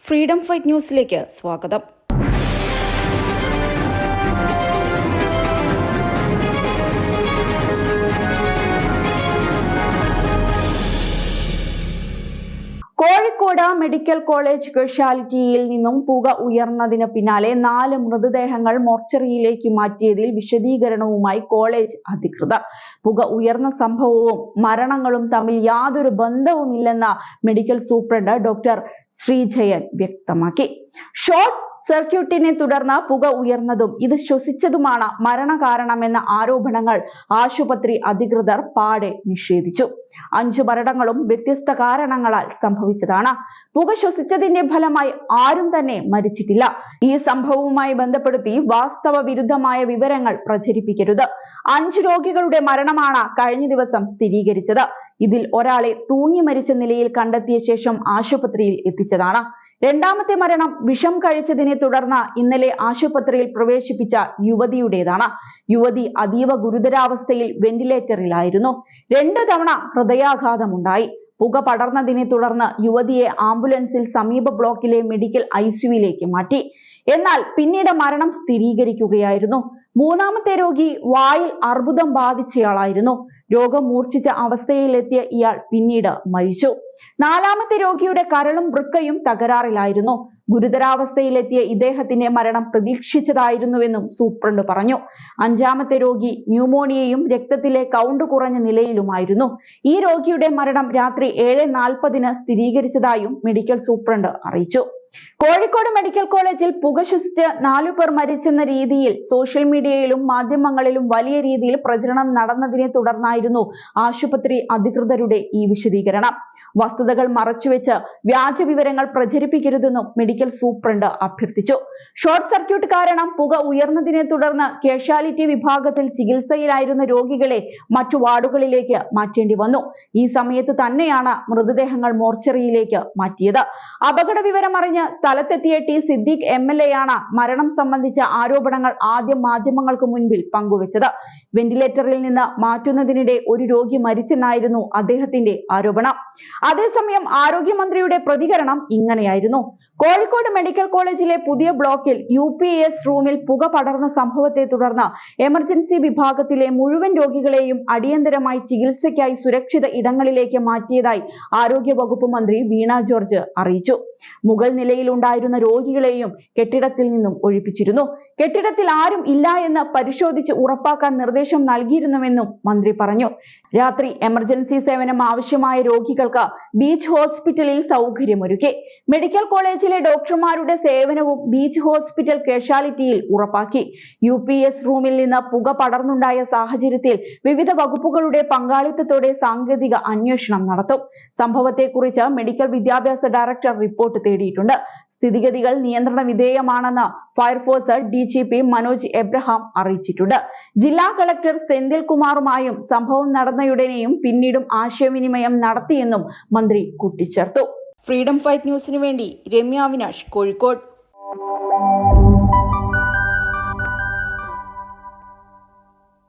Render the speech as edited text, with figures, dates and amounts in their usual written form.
Freedom fight ന്യൂസിലേക്ക് സ്വാഗതം. Kozhikode medical college കാഷ്വാലിറ്റിയിൽ നിന്നും പുക ഉയർന്നതിന് പിന്നാലെ 4 മൃതദേഹങ്ങൾ മോർച്ചറിയിലേക്ക് മാറ്റിയതിൽ വിശദീകരണവുമായി കോളേജ് അധികൃതർ. പുക ഉയർന്ന സംഭവവും മരണങ്ങളും തമ്മിൽ യാതൊരു ബന്ധവുമില്ലെന്ന് മെഡിക്കൽ സൂപ്രണ്ട് ഡോക്ടർ ശ്രീജയൻ വ്യക്തമാക്കി. ഷോർട്ട് സർക്യൂട്ടിനെ തുടർന്ന് പുക ഉയർന്നതും ഇത് ശ്വസിച്ചതുമാണ് മരണകാരണമെന്ന ആരോപണങ്ങൾ ആശുപത്രി അധികൃതർ പാടെ നിഷേധിച്ചു. 5 മരണങ്ങളും വ്യത്യസ്ത കാരണങ്ങളാൽ സംഭവിച്ചതാണ്. പുക ശ്വസിച്ചതിന്റെ ഫലമായി ആരും തന്നെ മരിച്ചിട്ടില്ല. ഈ സംഭവവുമായി ബന്ധപ്പെടുത്തി വാസ്തവ വിരുദ്ധമായ വിവരങ്ങൾ പ്രചരിപ്പിക്കരുത്. 5 രോഗികളുടെ മരണമാണ് കഴിഞ്ഞ ദിവസം സ്ഥിരീകരിച്ചത്. ഇതിൽ ഒരാളെ തൂങ്ങി മരിച്ച നിലയിൽ കണ്ടെത്തിയ ശേഷം ആശുപത്രിയിൽ എത്തിച്ചതാണ്. രണ്ടാമത്തെ മരണം വിഷം കഴിച്ചതിനെ തുടർന്ന് ഇന്നലെ ആശുപത്രിയിൽ പ്രവേശിപ്പിച്ച യുവതിയുടേതാണ്. യുവതി അതീവ ഗുരുതരാവസ്ഥയിൽ വെന്റിലേറ്ററിലായിരുന്നു. 2 തവണ ഹൃദയാഘാതമുണ്ടായി. പുക പടർന്നതിനെ തുടർന്ന് യുവതിയെ ആംബുലൻസിൽ സമീപ ബ്ലോക്കിലെ മെഡിക്കൽ ഐസിയുവിലേക്ക് മാറ്റി. എന്നാൽ പിന്നീട് മരണം സ്ഥിരീകരിക്കുകയായിരുന്നു. 3ാമത്തെ രോഗി വായിൽ അർബുദം ബാധിച്ചയാളായിരുന്നു. രോഗം മൂർച്ഛിച്ച അവസ്ഥയിലെത്തിയ ഇയാൾ പിന്നീട് മരിച്ചു. 4ാമത്തെ രോഗിയുടെ കരളും വൃക്കയും തകരാറിലായിരുന്നു. ഗുരുതരാവസ്ഥയിലെത്തിയ ഇദ്ദേഹത്തിന്റെ മരണം പ്രതീക്ഷിച്ചതായിരുന്നുവെന്നും സൂപ്രണ്ട് പറഞ്ഞു. 5ാമത്തെ രോഗി ന്യൂമോണിയയും രക്തത്തിലെ കൗണ്ട് കുറഞ്ഞ നിലയിലുമായിരുന്നു. ഈ രോഗിയുടെ മരണം രാത്രി 7:40 സ്ഥിരീകരിച്ചതായും മെഡിക്കൽ സൂപ്രണ്ട് അറിയിച്ചു. കോഴിക്കോട് മെഡിക്കൽ കോളേജിൽ പുക ശ്വസിച്ച് 4 പേർ മരിച്ചെന്ന രീതിയിൽ സോഷ്യൽ മീഡിയയിലും മാധ്യമങ്ങളിലും വലിയ രീതിയിൽ പ്രചരണം നടന്നതിനെ തുടർന്നായിരുന്നു ആശുപത്രി അധികൃതരുടെ ഈ വിശദീകരണം. വസ്തുതകൾ മറച്ചുവെച്ച് വ്യാജ വിവരങ്ങൾ പ്രചരിപ്പിക്കരുതെന്നും മെഡിക്കൽ സൂപ്രണ്ട് അഭ്യർത്ഥിച്ചു. ഷോർട്ട് സർക്യൂട്ട് കാരണം പുക ഉയർന്നതിനെ തുടർന്ന് കാഷ്വാലിറ്റി വിഭാഗത്തിൽ ചികിത്സയിലായിരുന്ന രോഗികളെ മറ്റു വാർഡുകളിലേക്ക് മാറ്റേണ്ടി വന്നു. ഈ സമയത്ത് തന്നെയാണ് മൃതദേഹങ്ങൾ മോർച്ചറിയിലേക്ക് മാറ്റിയത്. അപകട വിവരം അറിഞ്ഞ് സ്ഥലത്തെത്തിയ ടി സിദ്ദീഖ് MLA ആണ് മരണം സംബന്ധിച്ച ആരോപണങ്ങൾ ആദ്യം മാധ്യമങ്ങൾക്ക് മുൻപിൽ പങ്കുവച്ചത്. വെന്റിലേറ്ററിൽ നിന്ന് മാറ്റുന്നതിനിടെ ഒരു രോഗി മരിച്ചെന്നായിരുന്നു അദ്ദേഹത്തിന്റെ ആരോപണം. അതേസമയം ആരോഗ്യമന്ത്രിയുടെ പ്രതികരണം ഇങ്ങനെയായിരുന്നു. കോഴിക്കോട് മെഡിക്കൽ കോളേജിലെ പുതിയ ബ്ലോക്കിൽ UPS റൂമിൽ പുക പടർന്ന സംഭവത്തെ തുടർന്ന് എമർജൻസി വിഭാഗത്തിലെ മുഴുവൻ രോഗികളെയും അടിയന്തരമായി ചികിത്സയ്ക്കായി സുരക്ഷിത ഇടങ്ങളിലേക്ക് മാറ്റിയതായി ആരോഗ്യ വകുപ്പ് മന്ത്രി വീണ ജോർജ് അറിയിച്ചു. മുകൾ നിലയിലുണ്ടായിരുന്ന രോഗികളെയും കെട്ടിടത്തിൽ നിന്നും ഒഴിപ്പിച്ചിരുന്നു. കെട്ടിടത്തിൽ ആരും ഇല്ല എന്ന് പരിശോധിച്ച് ഉറപ്പാക്കാൻ നിർദ്ദേശം നൽകിയിരുന്നുവെന്നും മന്ത്രി പറഞ്ഞു. രാത്രി എമർജൻസി സേവനം ആവശ്യമായ രോഗികൾക്ക് ബീച്ച് ഹോസ്പിറ്റലിൽ സൗകര്യമൊരുക്കി. മെഡിക്കൽ കോളേജിലെ ഡോക്ടർമാരുടെ സേവനവും ബീച്ച് ഹോസ്പിറ്റൽ കാഷ്വാലിറ്റിയിൽ ഉറപ്പാക്കി. UPS റൂമിൽ നിന്ന് പുക പടർന്നുണ്ടായ സാഹചര്യത്തിൽ വിവിധ വകുപ്പുകളുടെ പങ്കാളിത്തത്തോടെ സാങ്കേതിക അന്വേഷണം നടത്തും. സംഭവത്തെക്കുറിച്ച് മെഡിക്കൽ വിദ്യാഭ്യാസ ഡയറക്ടർ റിപ്പോർട്ട് തേടിയിട്ടുണ്ട്. സ്ഥിതിഗതികൾ നിയന്ത്രണ വിധേയമാണെന്ന് ഫയർഫോഴ്സ് DGP മനോജ് എബ്രഹാം അറിയിച്ചിട്ടുണ്ട്. ജില്ലാ കളക്ടർ സെന്തിൽ കുമാറുമായും സംഭവം നടന്നയുടനെയും പിന്നീടും ആശയവിനിമയം നടത്തിയെന്നും മന്ത്രി കൂട്ടിച്ചേർത്തു. ഫ്രീഡം ഫൈറ്റ് ന്യൂസിനു വേണ്ടി രമ്യ അവിനാഷ്, കോഴിക്കോട്.